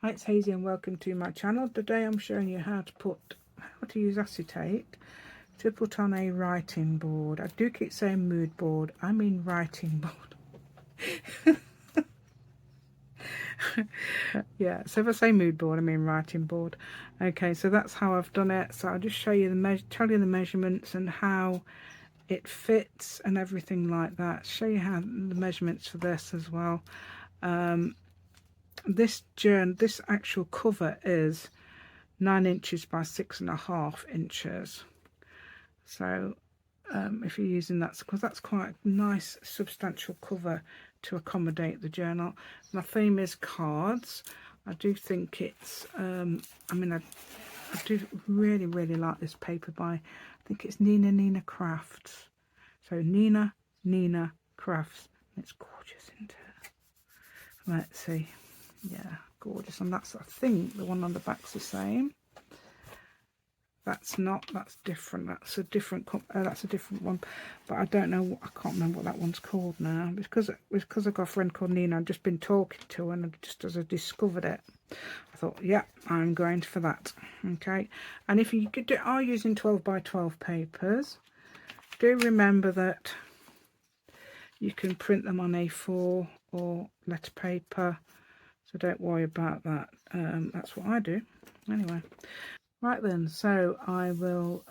Hi, it's Hazy and welcome to my channel. Today I'm showing you how to use acetate to put on a writing board. I do keep saying mood board, I mean writing board. Yeah, so if I say mood board, I mean writing board. Okay, so that's how I've done it. So I'll just show you tell you the measurements and how it fits and everything like that. Show you how the measurements for this as well. This actual cover is 9 inches by 6.5 inches. So if you're using that, because that's quite a nice substantial cover to accommodate the journal. My theme is cards. I do think it's I mean I do really like this paper by, I think it's Nina Crafts. So Nina Crafts. It's gorgeous, isn't it? Let's see. Yeah, gorgeous. And that's, I think the one on the back's the same. That's not, that's different. That's a different one, but I don't know, I can't remember what that one's called now, because I've got a friend called Nina. I've just been talking to her, and just as I discovered it, I thought, yeah, I'm going for that. Okay, and if you are using 12 by 12 papers, do remember that you can print them on A4 or letter paper, so don't worry about that. That's what I do anyway. Right then, so I will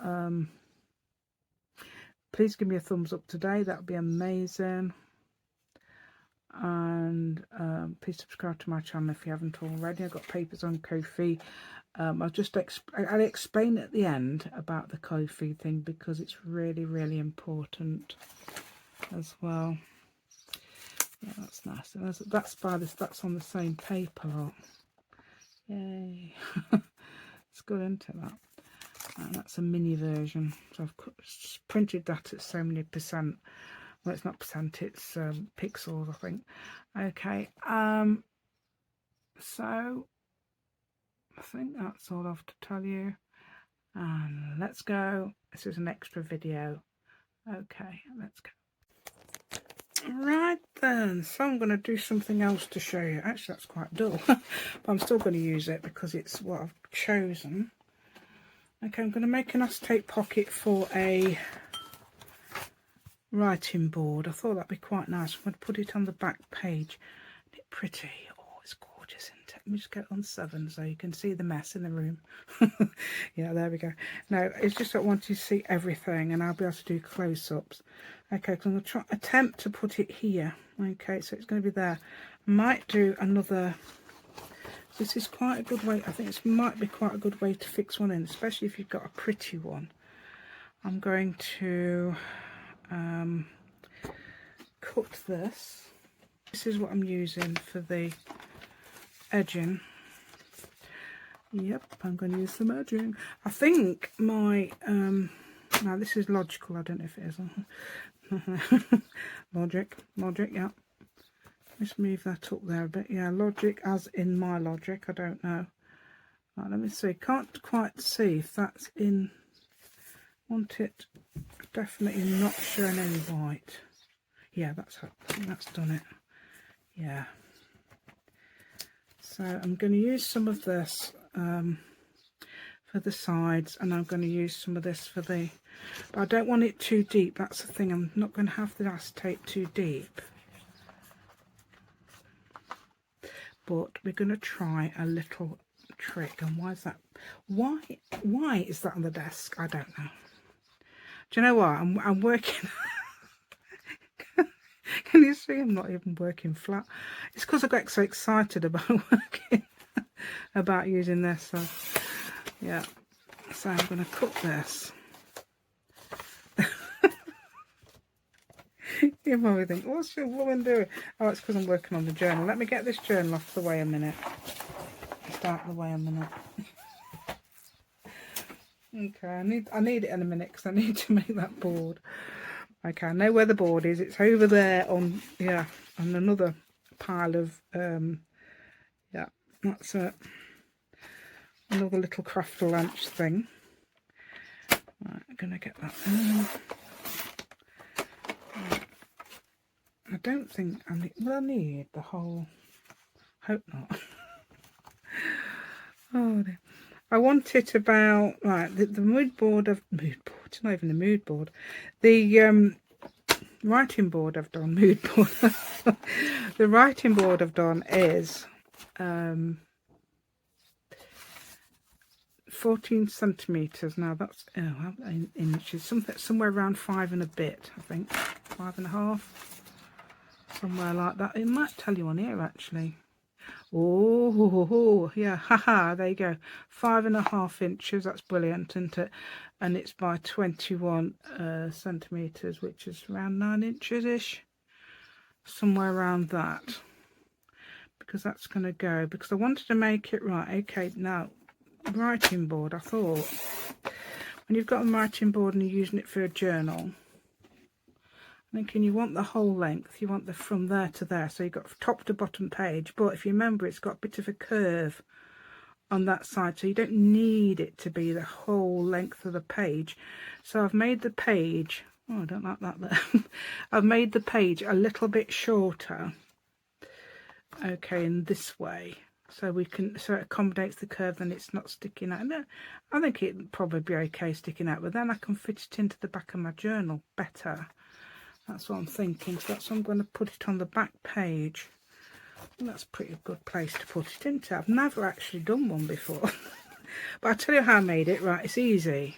please give me a thumbs up today, that would be amazing. And please subscribe to my channel if you haven't already. I've got papers on Ko-fi. I'll explain at the end about the Ko-fi thing, because it's really important as well. Yeah, that's nice. And that's on the same paper. Look. Yay. It's good, isn't it, that? And that's a mini version. So I've printed that at so many percent. Well, it's not percent, it's pixels, I think. Okay, so I think that's all I have to tell you. And let's go. This is an extra video. Okay, let's go. Right then, so I'm going to do something else to show you. Actually, that's quite dull, but I'm still going to use it because it's what I've chosen. Okay, I'm going to make an acetate pocket for a writing board. I thought that'd be quite nice. I'm going to put it on the back page. Isn't it pretty? Oh, it's gorgeous, isn't it? Let me just get on 7 so you can see the mess in the room. Yeah, there we go. No, it's just that I want you to see everything, and I'll be able to do close-ups. Okay, so I'm going to attempt to put it here. Okay, so it's going to be there. Might do another. This is quite a good way. I think this might be quite a good way to fix one in, especially if you've got a pretty one. I'm going to cut this. This is what I'm using for the edging. Yep, I'm going to use some edging. I think my now this is logical. I don't know if it is. logic, yeah. Let's move that up there a bit. Yeah, logic as in my logic. I don't know. Right, let me see. Can't quite see if that's in. Want it definitely not showing any white. Yeah, that's done it. Yeah. So I'm going to use some of this for the sides, and I'm going to use some of this for the. But I don't want it too deep. That's the thing. I'm not going to have the acetate too deep. But we're going to try a little trick. And why is that? Why is that on the desk? I don't know. Do you know what? I'm working. Can you see I'm not even working flat? It's because I got so excited about working, about using this. So yeah, so I'm going to cut this. You probably think, what's your woman doing? Oh, it's because I'm working on the journal. Let me get this journal off the way a minute. Just out the way a minute. Okay, I need it in a minute because I need to make that board. Okay, I know where the board is. It's over there on, yeah, on another pile of, yeah, that's it. Another little craft lunch thing. Right, I'm going to get that in. Right. I don't think I need, will I need the whole, hope not. Oh dear. I want it about, right, the mood board, it's not even a mood board. The writing board I've done, mood board. The writing board I've done is 14 centimetres. Now that's in inches, somewhere around 5 and a bit, I think, 5.5, somewhere like that. It might tell you on here actually. Oh yeah, haha, there you go, 5.5 inches. That's brilliant, isn't it? And it's by 21 centimetres, which is around 9 inches ish, somewhere around that, because that's going to go, because I wanted to make it right. Okay, now writing board, I thought when you've got a writing board and you're using it for a journal, thinking you want the whole length, you want the from there to there, so you've got top to bottom page, but if you remember, it's got a bit of a curve on that side, so you don't need it to be the whole length of the page. So I've made the page, oh, I don't like that there. I've made the page a little bit shorter, okay, in this way, so we can, so it accommodates the curve and it's not sticking out. No, I think it'd probably be okay sticking out, but then I can fit it into the back of my journal better. That's what I'm thinking. So that's why I'm going to put it on the back page. And that's a pretty good place to put it into. I've never actually done one before. But I'll tell you how I made it. Right, it's easy.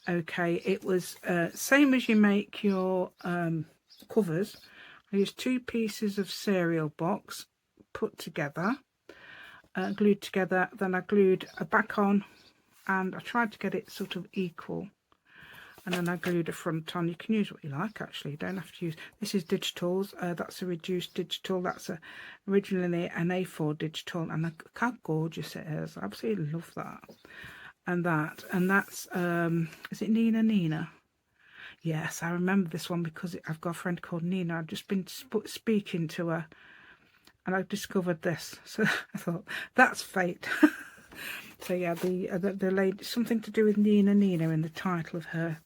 Okay, it was same as you make your covers. I used 2 pieces of cereal box put together, glued together. Then I glued a back on, and I tried to get it sort of equal. And then I glued a front on. You can use what you like actually, you don't have to use, this is digitals, that's a reduced digital, that's originally an A4 digital, and look how gorgeous it is. I absolutely love that. And that's is it Nina? Yes, I remember this one because I've got a friend called Nina. I've just been speaking to her and I discovered this, so I thought that's fate. So yeah, the lady, something to do with Nina in the title of her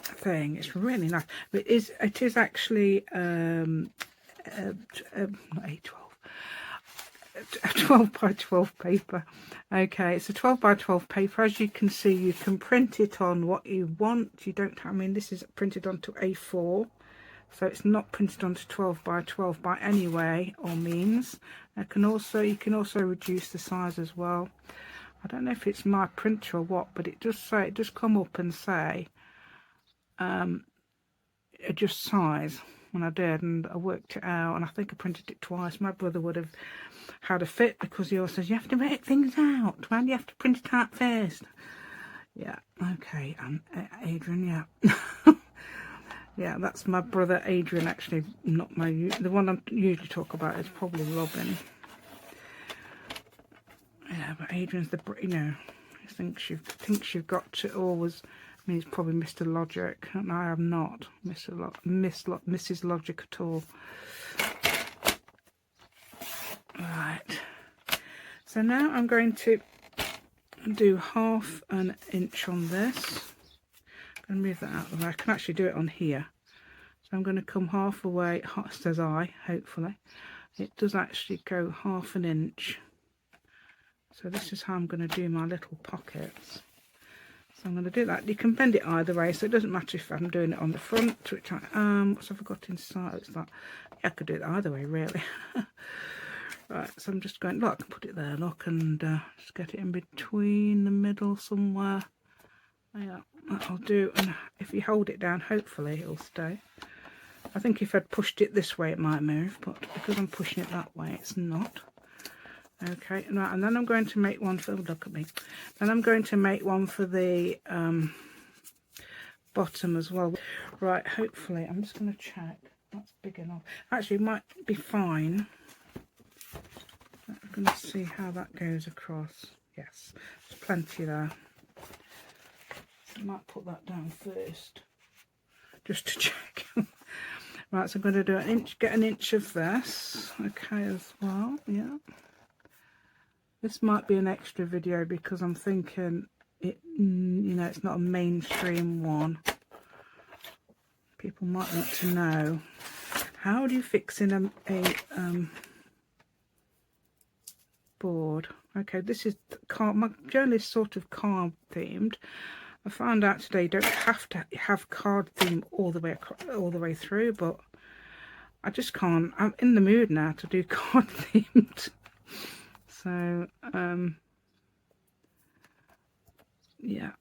thing. It's really nice. It is actually not A12, a 12 by 12 paper. Okay, it's a 12 by 12 paper. As you can see, you can print it on what you want. You don't, I mean, this is printed onto A4, so it's not printed onto 12 by 12 by any way or means. You can also reduce the size as well. I don't know if it's my printer or what, but it does say, it does come up and say adjust size when I did, and I worked it out, and I think I printed it twice. My brother would have had a fit because he always says you have to work things out, man, you have to print it out first. Yeah, okay, and Adrian, yeah. Yeah, that's my brother Adrian, actually, not the one I usually talk about is probably Robin. Yeah, but Adrian's the, you know, he thinks you've got to always, I mean, he's probably Mr. Logic, and I am not Mrs. Logic at all. Right, so now I'm going to do 1/2 an inch on this. I'm going to move that out of the way. I can actually do it on here. So I'm going to come half away, says I, hopefully. It does actually go 1/2 an inch. So this is how I'm going to do my little pockets. So I'm going to do that. You can bend it either way, so it doesn't matter if I'm doing it on the front, which I am. What's I've got inside? It's like, yeah, I could do it either way, really. Right, so I'm just going, look, put it there, look, and just get it in between the middle somewhere. Yeah, that'll do. And if you hold it down, hopefully it'll stay. I think if I'd pushed it this way, it might move, but because I'm pushing it that way, it's not. Okay, right, and then I'm going to make one for, look at me. Then I'm going to make one for the bottom as well. Right, hopefully, I'm just going to check. That's big enough. Actually, it might be fine. I'm going to see how that goes across. Yes, there's plenty there. I might put that down first, just to check. Right, so I'm going to do an inch, get an inch of this, okay, as well, yeah. This might be an extra video because I'm thinking it, you know, it's not a mainstream one. People might want to know, how do you fix in a board. Okay, this is card. My journal is sort of card themed. I found out today you don't have to have card theme all the way through, but I just can't. I'm in the mood now to do card themed. So yeah.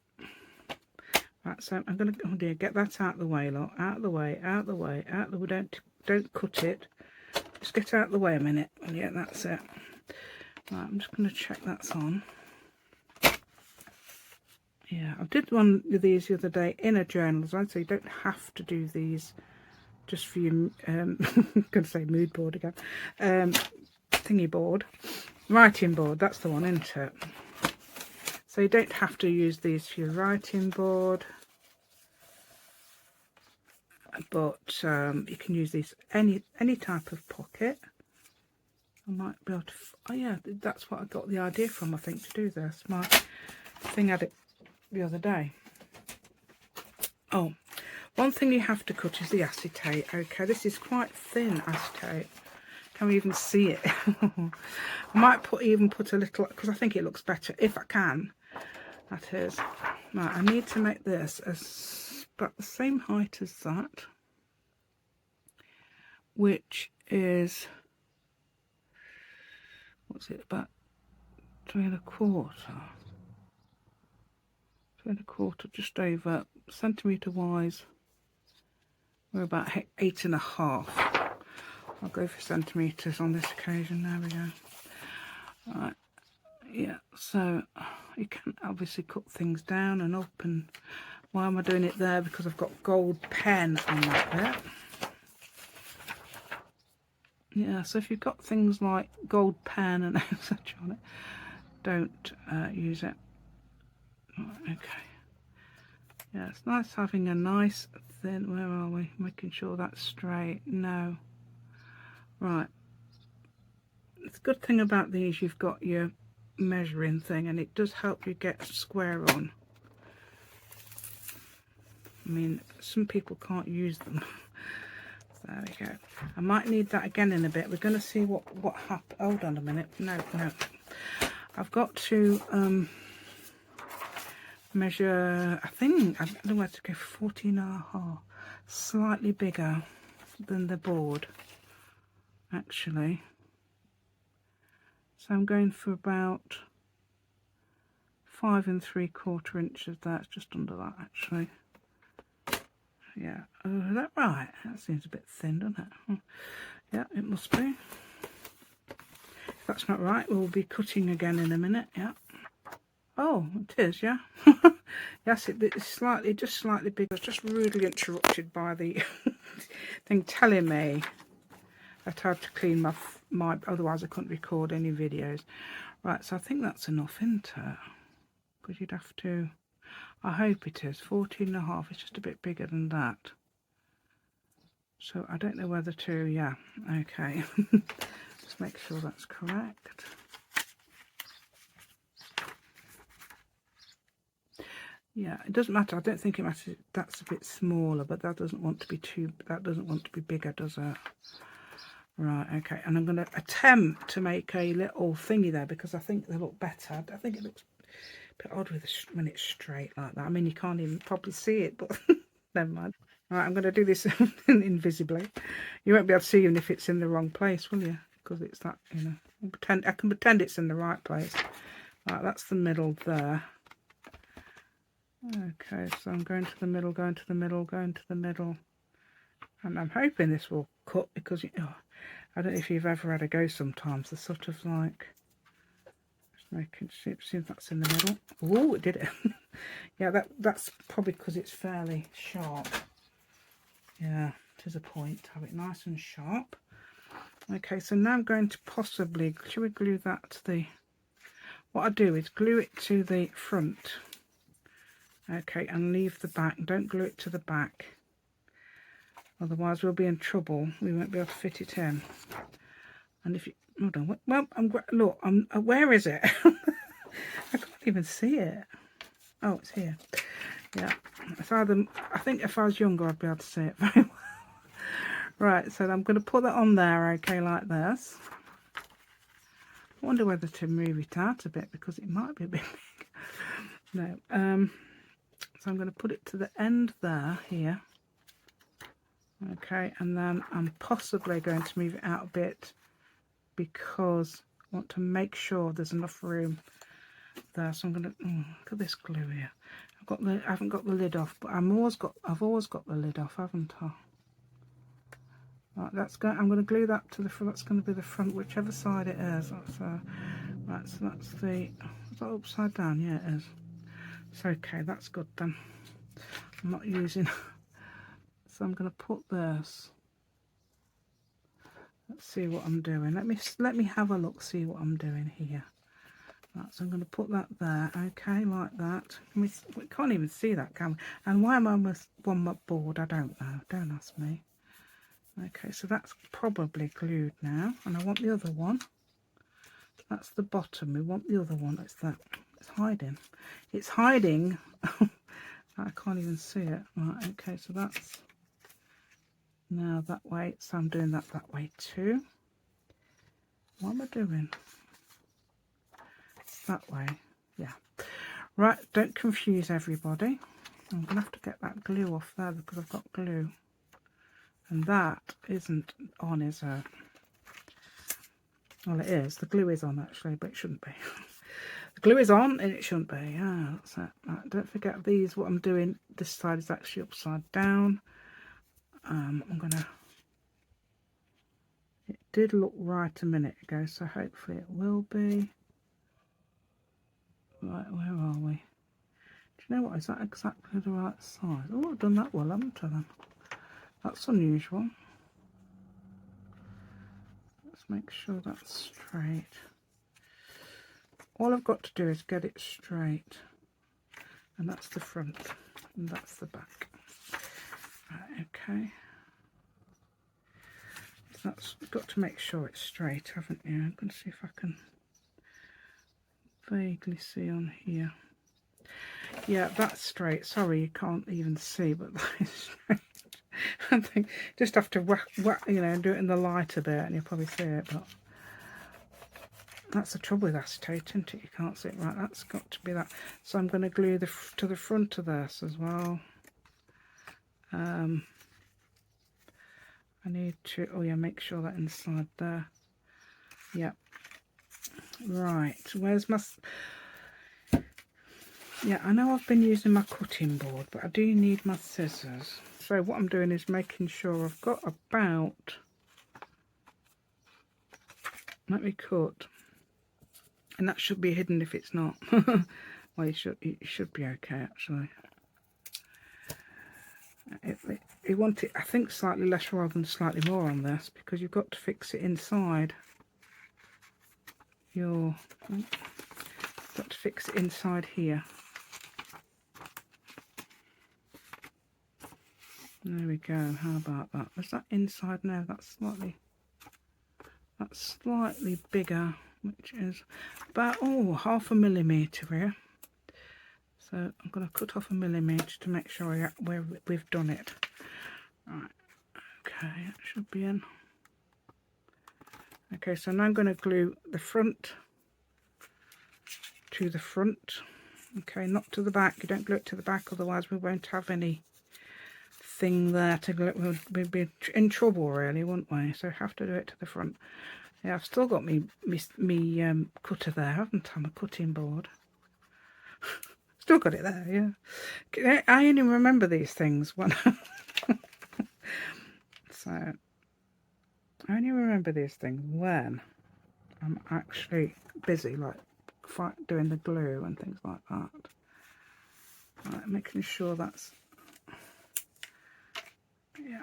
Right, so I'm gonna, oh dear, get that out of the way, look, out of the way, out of the way, out of the way. Don't cut it. Just get out of the way a minute. And yeah, that's it. Right, I'm just gonna check that's on. Yeah, I did one of these the other day in a journal, so you don't have to do these just for your I'm gonna say mood board again. Thingy board. Writing board, that's the one, isn't it? So you don't have to use these for your writing board, but you can use these any type of pocket. I might be able to. Oh yeah, that's what I got the idea from. I think to do this. My thing had it the other day. Oh, one thing you have to cut is the acetate. Okay, this is quite thin acetate. Can we even see it? I might even put a little, because I think it looks better if I can. That is. Right, I need to make this about the same height as that, which is, what's it, about 3 1/4. 3 1/4, just over, centimetre wise, we're about 8 1/2. I'll go for centimetres on this occasion. There we go. Right. Yeah, so you can obviously cut things down and up, and why am I doing it there? Because I've got gold pen on that bit. Yeah, so if you've got things like gold pen and such on it, don't use it. Right, okay. Yeah, it's nice having a nice thin, where are we? Making sure that's straight. No. Right. The good thing about these, you've got your measuring thing, and it does help you get square on. I mean, some people can't use them. There we go. I might need that again in a bit. We're going to see what happened. Hold on a minute. No. I've got to measure, I think, I don't know where to go, 14 1/2. Slightly bigger than the board, actually. So I'm going for about 5 3/4 inches there. It's just under that, actually. Yeah. Oh, is that right? That seems a bit thin, doesn't it? Yeah, it must be. If that's not right, we'll be cutting again in a minute. Yeah. Oh, it is, yeah. Yes, it's slightly, just slightly bigger. I was just rudely interrupted by the thing telling me that I had to clean my, otherwise I couldn't record any videos. Right, so I think that's enough, isn't it? Because you'd have to, I hope it is, 14 1/2. It's just a bit bigger than that. So I don't know whether to, yeah, okay. Just make sure that's correct. Yeah, it doesn't matter. I don't think it matters. That's a bit smaller, but that doesn't want to be too, that doesn't want to be bigger, does it? Right, okay. And I'm going to attempt to make a little thingy there because I think they look better. I think it looks a bit odd with when it's straight like that. I mean, you can't even probably see it, but never mind. Right, I'm going to do this invisibly. You won't be able to see even if it's in the wrong place, will you? Because it's that, you know. I can pretend it's in the right place. Right, that's the middle there. Okay, so I'm going to the middle, going to the middle, going to the middle. And I'm hoping this will cut because, oh, I don't know if you've ever had a go sometimes. They're sort of like, just making, see if that's in the middle. Oh, it did it. Yeah, that's probably because it's fairly sharp. Yeah, it is a point to have it nice and sharp. Okay, so now I'm going to possibly, should we glue that to the, what I do is glue it to the front. Okay, and leave the back. Don't glue it to the back. Otherwise we'll be in trouble. We won't be able to fit it in. And if you, hold on, well, look, where is it? I can't even see it. Oh, it's here. Yeah, it's either, I think if I was younger I'd be able to see it very well. Right, so I'm going to put that on there, okay, like this. I wonder whether to move it out a bit because it might be a bit big. No. So I'm going to put it to the end there, here. Okay, and then I'm possibly going to move it out a bit because I want to make sure there's enough room there. So I'm going to look at this glue here. I haven't got the lid off, but I've always got the lid off, haven't I? Right, I'm going to glue that to the front. That's going to be the front, whichever side it is. Right, so that's is that upside down? Yeah, it is. It's okay. That's good then. I'm not using. So I'm going to put this. Let's see what I'm doing. Let me have a look. See what I'm doing here. Right, so I'm going to put that there. Okay, like that. We can't even see that, can we? And why am I on one board? I don't know. Don't ask me. Okay, so that's probably glued now, and I want the other one. That's the bottom. We want the other one. It's that. It's hiding. It's hiding. I can't even see it. Right. Okay, so that's now that way. So I'm doing that way too. What am I doing? That way. Yeah. Right. Don't confuse everybody. I'm gonna have to get that glue off there because I've got glue, and that isn't on, is it? Well, it is. The glue is on actually, but it shouldn't be. The glue is on and it shouldn't be. Yeah, that's it. Right, don't forget these. What I'm doing, this side is actually upside down. I'm gonna. It did look right a minute ago, so hopefully it will be. Right, where are we? Do you know what? Is that exactly the right size? Oh, I've done that well, haven't I then? That's unusual. Let's make sure that's straight. All I've got to do is get it straight, and that's the front and that's the back. Right, okay, so that's got to make sure it's straight, haven't you? I'm going to see if I can vaguely see on here. Yeah, that's straight. Sorry, you can't even see, but that is straight. I think just have to whack, you know, do it in the light a bit and you'll probably see it, but that's the trouble with acetate, isn't it? You can't see it. Right, that's got to be that. So I'm going to glue to the front of this as well. I need to, oh yeah, make sure that inside there. Yep. Right, where's my, yeah, I know I've been using my cutting board, but I do need my scissors. So what I'm doing is making sure I've got about, let me cut, and that should be hidden if it's not. Well, it should be okay actually. You want it, I think, slightly less rather than slightly more on this, because you've got to fix it inside your, got to fix it inside here. There we go. How about that? Is that inside now? That's slightly bigger, which is about, oh, 1/2 millimetre here. So I'm going to cut off 1 millimetre to make sure we've done it. Right. Okay, it should be in. Okay, so now I'm going to glue the front to the front. Okay, not to the back. You don't glue it to the back, otherwise we won't have any thing there to glue. We'd be in trouble really, wouldn't we? So have to do it to the front. Yeah, I've still got me cutter there, haven't I? My cutting board. Still got it there, yeah. I only remember these things when so I only remember these things when I'm actually busy, like doing the glue and things like that. Right, making sure that's, yeah,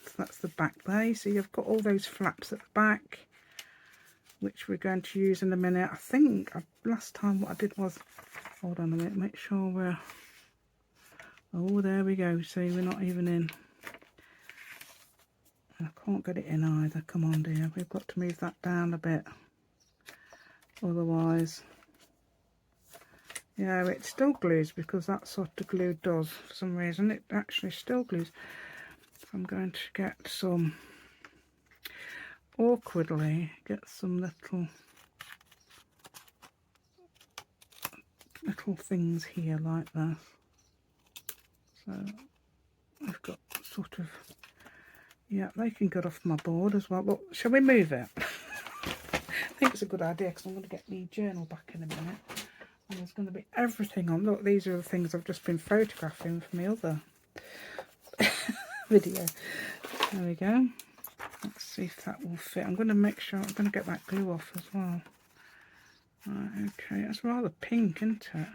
so that's the back there. So you've got all those flaps at the back, which we're going to use in a minute. I think last time what I did was, hold on a minute, make sure we're, oh, there we go. See, we're not even in. I can't get it in either. Come on, dear. We've got to move that down a bit. Otherwise, yeah, it still glues, because that's what the glue does for some reason. It actually still glues. So I'm going to get some, awkwardly, get some little little things here like that. So I've got sort of, yeah, they can get off my board as well. Look, shall we move it? I think it's a good idea because I'm going to get my journal back in a minute. And there's going to be everything on. Look, these are the things I've just been photographing for my other video. There we go. Let's see if that will fit. I'm going to make sure, I'm going to get that glue off as well. Right, okay, that's rather pink, isn't it?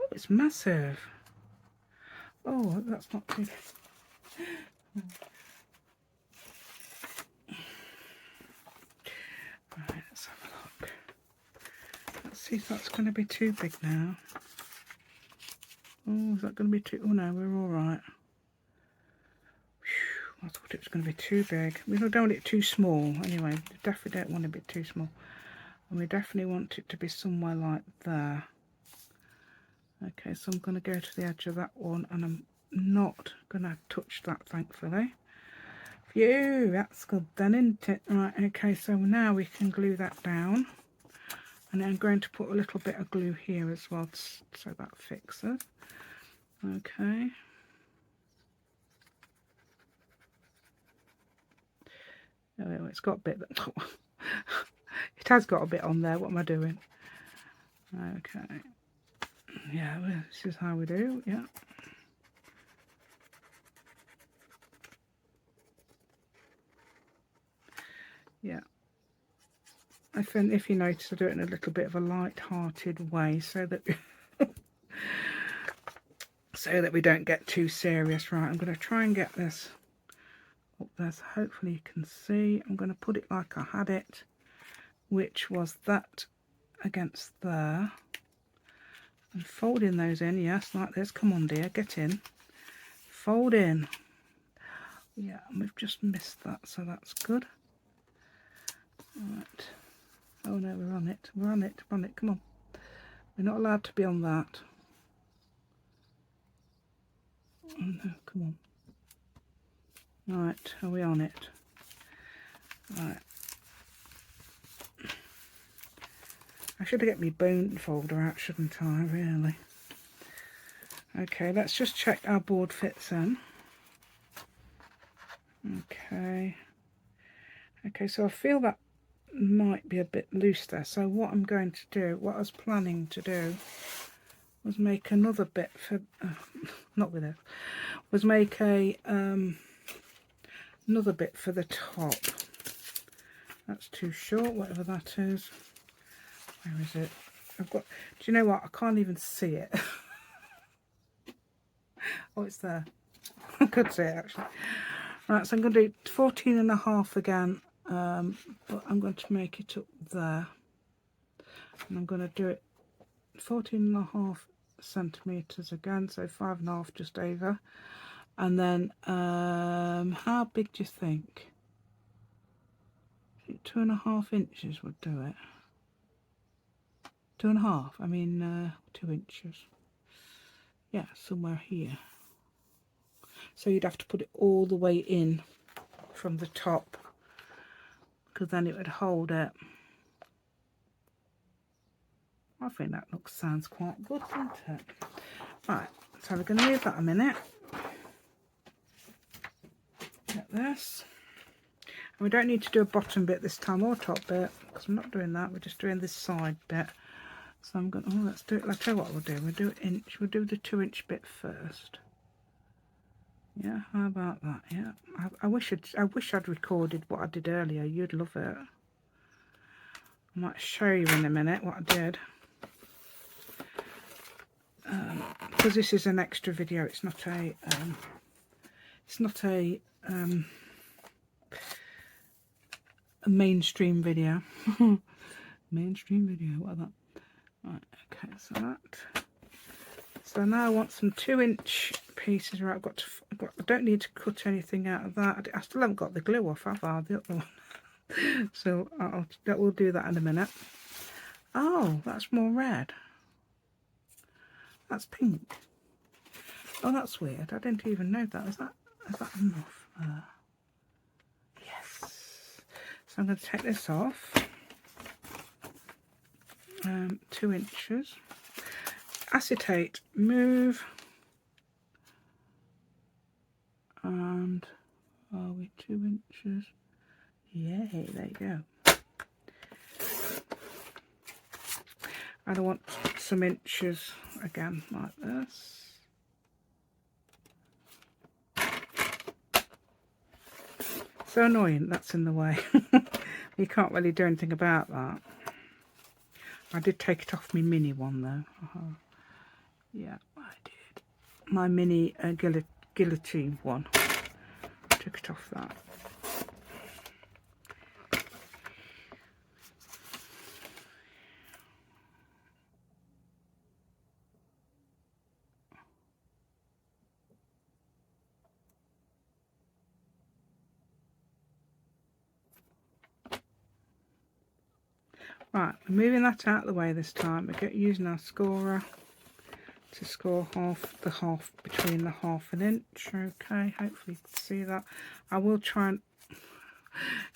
Oh, it's massive. Oh, that's not too... Right, let's have a look. Let's see if that's going to be too big now. Oh, is that going to be too... Oh no, we're all right. Whew, I thought it was going to be too big. We don't want it too small. Anyway, we definitely don't want it to be too small. And we definitely want it to be somewhere like there. Okay, so I'm going to go to the edge of that one, and I'm not going to touch that, thankfully. Phew, that's good then, isn't it? Right, okay, so now we can glue that down. And I'm going to put a little bit of glue here as well, so that fixes. Okay. Oh, it's got a bit... It has got a bit on there. What am I doing? Okay. Yeah, well, this is how we do, yeah. Yeah. I think if you notice, I do it in a little bit of a light-hearted way so that so that we don't get too serious. Right, I'm going to try and get this up there so hopefully you can see. I'm going to put it like I had it, which was that against there. And folding those in, yes, like this. Come on, dear, get in. Fold in. Yeah, and we've just missed that, so that's good. Right. Oh no, we're on it. We're on it. We're on it. Come on. We're not allowed to be on that. Oh no, come on. Right, are we on it? Right. I should get my bone folder out, shouldn't I, really? Okay, let's just check our board fits in. Okay. Okay, so I feel that might be a bit loose there. So what I'm going to do, what I was planning to do, was make another bit for, not with it, was make a, another bit for the top. That's too short, whatever that is. Where is it? I've got, do you know what? I can't even see it. Oh, it's there. I could see it actually. Right, so I'm going to do 14.5 again, but I'm going to make it up there. And I'm going to do it 14.5 centimetres again, so 5.5 just over. And then, how big do you think? I think 2.5 inches would do it. 2.5, I mean 2 inches. Yeah, somewhere here. So you'd have to put it all the way in from the top, because then it would hold it. I think that sounds quite good, doesn't it? Right, so we're going to leave that a minute. Get this. And we don't need to do a bottom bit this time or top bit, because I'm not doing that. We're just doing this side bit. So I'm going to, oh, let's do it. Let's tell you what we'll do. We'll do inch. We'll do the 2-inch bit first. Yeah, how about that? Yeah, I wish I'd recorded what I did earlier. You'd love it. I might show you in a minute what I did. Because this is an extra video. It's not a. A mainstream video. Mainstream video. What that? Right. Okay. So that. So now I want some 2-inch pieces. Right. I don't need to cut anything out of that. I still haven't got the glue off, have I? The other one. So we'll do that in a minute. Oh, that's more red. That's pink. Oh, that's weird. I didn't even know that. Is that enough? Yes. So I'm going to take this off. 2 inches. acetate, move. And are we 2 inches? Yay, there you go. And I want some inches again, like this. So annoying, that's in the way. You can't really do anything about that. I did take it off my mini one though. Yeah, I did. My mini guillotine one. Took it off that. Right, we're moving that out of the way this time. We're using our scorer to score the half between the half an inch. Okay, hopefully you can see that. I will try and,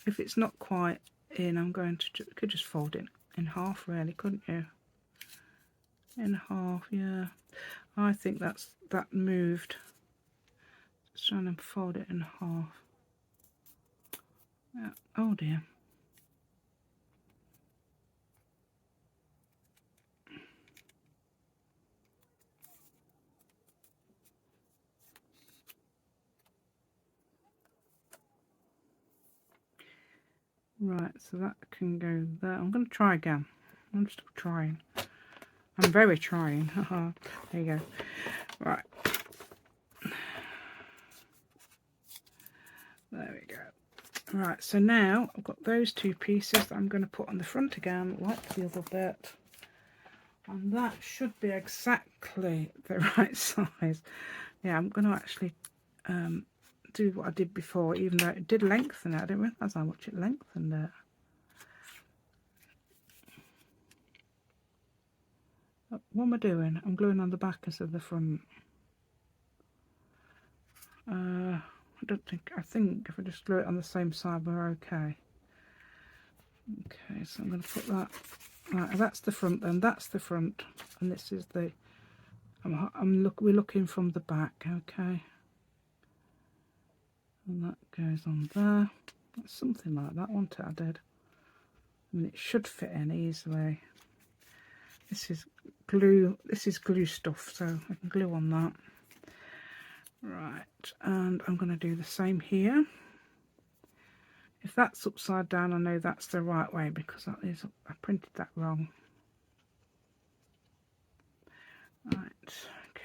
if it's not quite in, I'm going to could just fold it in half, really, couldn't you? In half, yeah. I think that moved. Just trying to fold it in half. Yeah. Oh dear. Right, so that can go there. I'm going to try again. I'm still trying. I'm very trying. There you go. Right. There we go. Right, so now I've got those 2 pieces that I'm going to put on the front again, like the other bit. And that should be exactly the right size. Yeah, I'm going to actually do what I did before, even though it did lengthen it. I didn't realise how much it lengthened it. What am I doing? I'm gluing on the back instead of the front. I think if I just glue it on the same side, we're okay. Okay, so I'm going to put that. Right, that's the front then. That's the front, and this is the. We're looking from the back. Okay. And that goes on there. That's something like that, wasn't it? I did. I mean, it should fit in easily. This is glue. This is glue stuff, so I can glue on that. Right, and I'm going to do the same here. If that's upside down, I know that's the right way because I printed that wrong. Right, okay.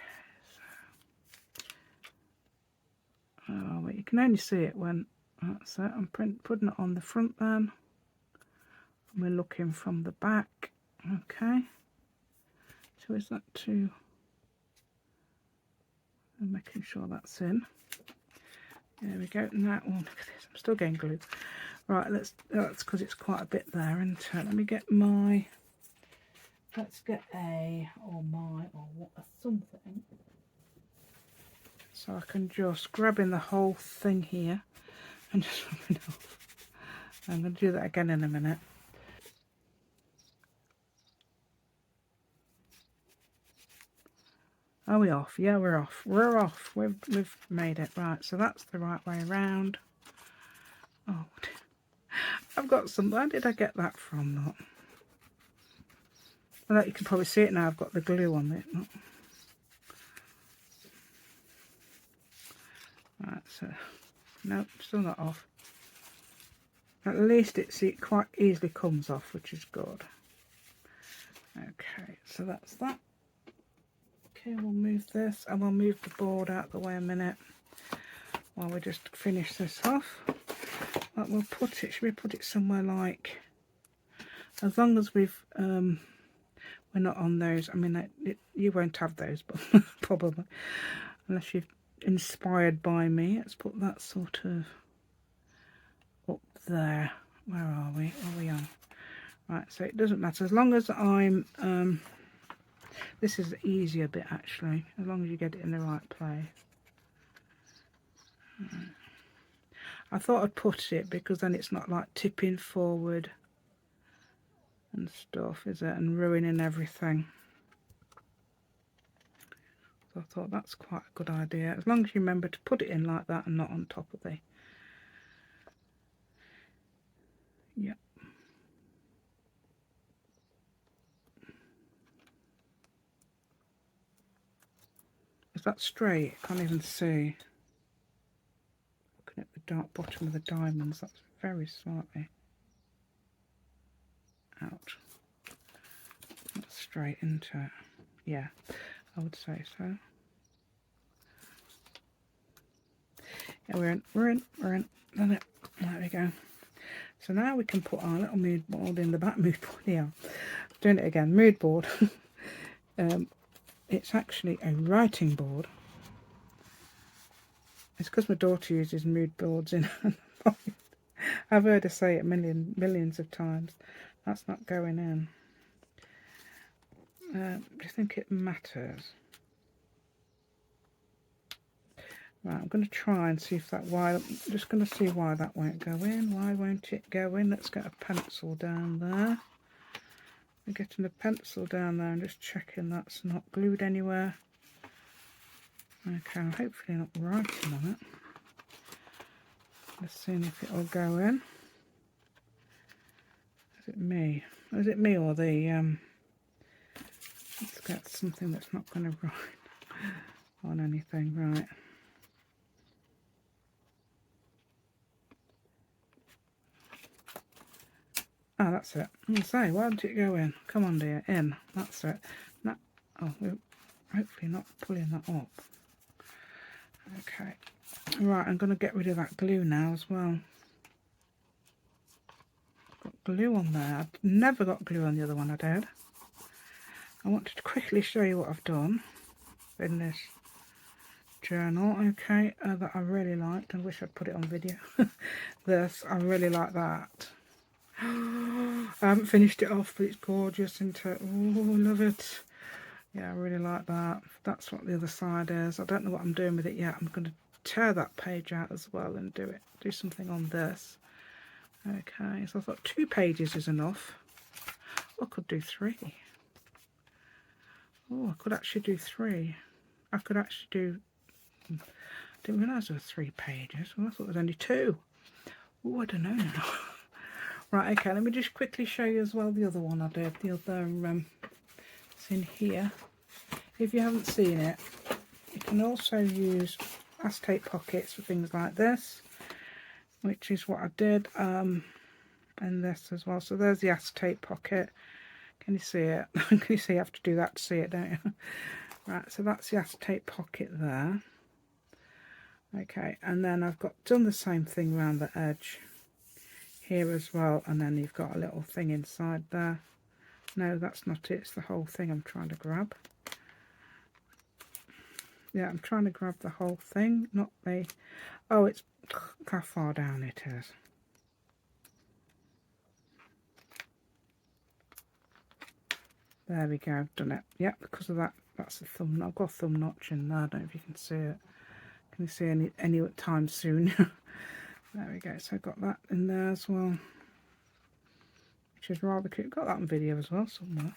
So, oh, but you can only see it when that's it. I'm putting it on the front then. We're looking from the back. Okay. So is that too? I'm making sure that's in. There we go. Now, oh, look at this. I'm still getting glue. Right, that's because it's quite a bit there, isn't it? Let me get my. Let's get something. So I can just grab in the whole thing here and just rub it off. I'm going to do that again in a minute. Are we off? Yeah, we're off. We're off. We've made it. Right, so that's the right way around. Oh, I've got some. Where did I get that from? Look. Well, you can probably see it now. I've got the glue on it. Look. Right, so nope, still not off. At least it quite easily comes off, which is good. Okay, so that's that. Okay, we'll move this and we'll move the board out of the way a minute while we just finish this off. But we'll put it. Should we put it somewhere like? As long as we're not on those. I mean, you won't have those, but probably unless you've inspired by me. Let's put that sort of up there. Where are we? Are we on? Right, so it doesn't matter as long as I'm this is the easier bit actually, as long as you get it in the right place. Right. I thought I'd put it because then it's not like tipping forward and stuff, is it, and ruining everything. So I thought that's quite a good idea, as long as you remember to put it in like that and not on top of the, yeah. Is that straight? I can't even see. Looking at the dark bottom of the diamonds, that's very slightly out. That's straight into it. Yeah, I would say so. Yeah, we're in. Done it. There we go. So now we can put our little mood board in the back. Mood board, yeah. Doing it again. Mood board. It's actually a writing board. It's because my daughter uses mood boards in. I've heard her say it millions of times. That's not going in. Do you think it matters? Right, I'm going to try and see if that why. I'm just going to see why that won't go in. Why won't it go in? Let's get a pencil down there. We're getting a pencil down there and just checking that's not glued anywhere. Okay, I'm hopefully not writing on it. Let's see if it'll go in. Is it me? Is it me or the let's get something that's not going to write on anything, right? Oh, that's it. I'm say, why did it go in? Come on, dear, in. That's it. No, oh, we're hopefully not pulling that up. Okay. Right, I'm going to get rid of that glue now as well. Got glue on there. I've never got glue on the other one I did. I wanted to quickly show you what I've done in this journal, okay, that I really liked. I wish I'd put it on video. This, I really like that. I haven't finished it off, but it's gorgeous, isn't it? Oh, love it. Yeah, I really like that. That's what the other side is. I don't know what I'm doing with it yet. I'm going to tear that page out as well and do something on this. Okay, so I thought 2 pages is enough. I could do 3. Oh, I could actually do 3. I could actually do... I didn't realise there were 3 pages. Well, I thought there was only 2. Oh, I don't know now. Right, okay, let me just quickly show you as well the other one I did. The other, it's in here. If you haven't seen it, you can also use acetate pockets for things like this, which is what I did, and this as well. So there's the acetate pocket. Can you see it? Can you see? You have to do that to see it, don't you? Right, so that's the acetate pocket there. Okay, and then I've done the same thing around the edge here as well, and then you've got a little thing inside there. No, that's not it. It's the whole thing I'm trying to grab. Yeah, I'm trying to grab the whole thing, not the... Oh, it's... how far down it is. There we go, I've done it. Yeah, because of that, that's the thumb. I've got a thumb notch in there. I don't know if you can see it. Can you see any time soon? There we go. So I've got that in there as well, which is rather cute. Got that on video as well somewhere.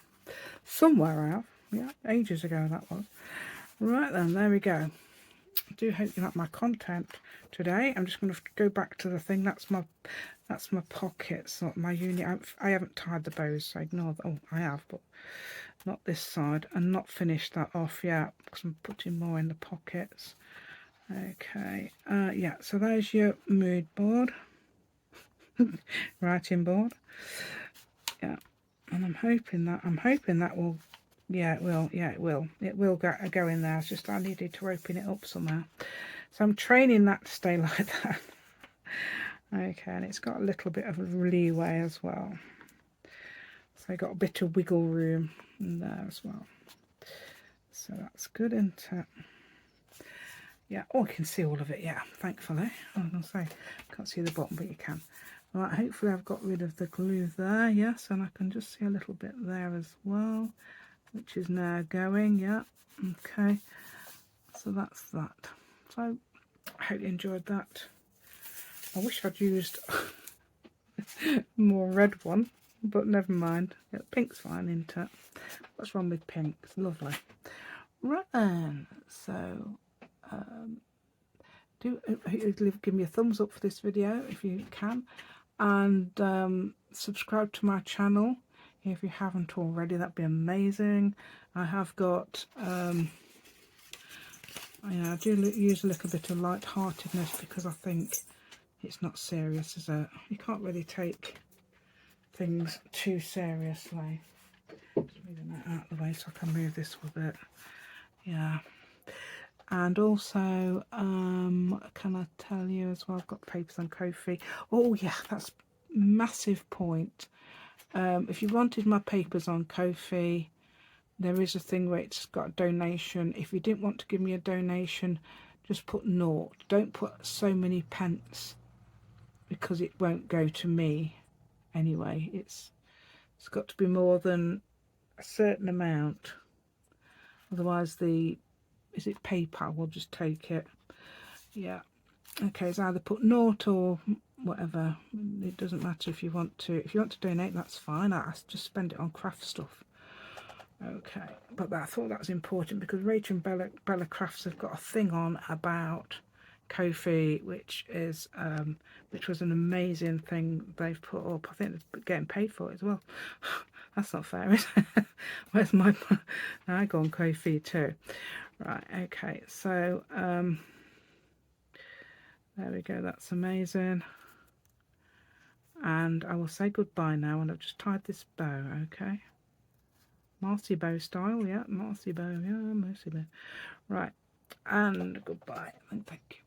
Somewhere I have. Yeah, ages ago that was. Right then, there we go. I do hope you like my content today. I'm just going to go back to the thing. That's my pockets, not my uni. I haven't tied the bows, so ignore that. Oh, I have, but not this side, and not finished that off yet because I'm putting more in the pockets. Okay, yeah. So there's your mood board, writing board. Yeah, and I'm hoping that will. Yeah, it will. Yeah, it will. It will go in there. It's just I needed to open it up somehow. So I'm training that to stay like that. Okay, and it's got a little bit of a leeway as well. So I got a bit of wiggle room in there as well. So that's good, isn't it? Yeah, oh, I can see all of it, yeah, thankfully. I was going to say, can't see the bottom, but you can. Right, hopefully I've got rid of the glue there, yes, and I can just see a little bit there as well, which is now going, yeah, okay. So that's that. So, I hope you enjoyed that. I wish I'd used more red one, but never mind. Yeah, pink's fine, isn't it? What's wrong with pink? It's lovely. Right then, so do give me a thumbs up for this video if you can, and subscribe to my channel if you haven't already. That'd be amazing. I have got I do use a little bit of light-heartedness because I think it's not serious, is it? You can't really take things too seriously. Just moving that out of the way so I can move this a bit. Yeah. And also, can I tell you as well, I've got papers on Ko-fi. Oh yeah, that's massive point. If you wanted my papers on Ko-fi, there is a thing where it's got a donation. If you didn't want to give me a donation, just put naught. Don't put so many pence, because it won't go to me anyway. It's got to be more than a certain amount, otherwise is it PayPal will just take it. Yeah, okay, it's either put naught or whatever. It doesn't matter if you want to donate, that's fine. I just spend it on craft stuff. Okay, but I thought that was important because Rachel and Bella Crafts have got a thing on about Ko-fi, which was an amazing thing they've put up. I think they're getting paid for it as well. That's not fair, is it? Where's my I go on Ko-fi too. Right, okay, so there we go, that's amazing. And I will say goodbye now, and I've just tied this bow. Okay, Marcy bow style. Yeah, Marcy bow. Yeah, Marcy bow. Right, and goodbye and thank you.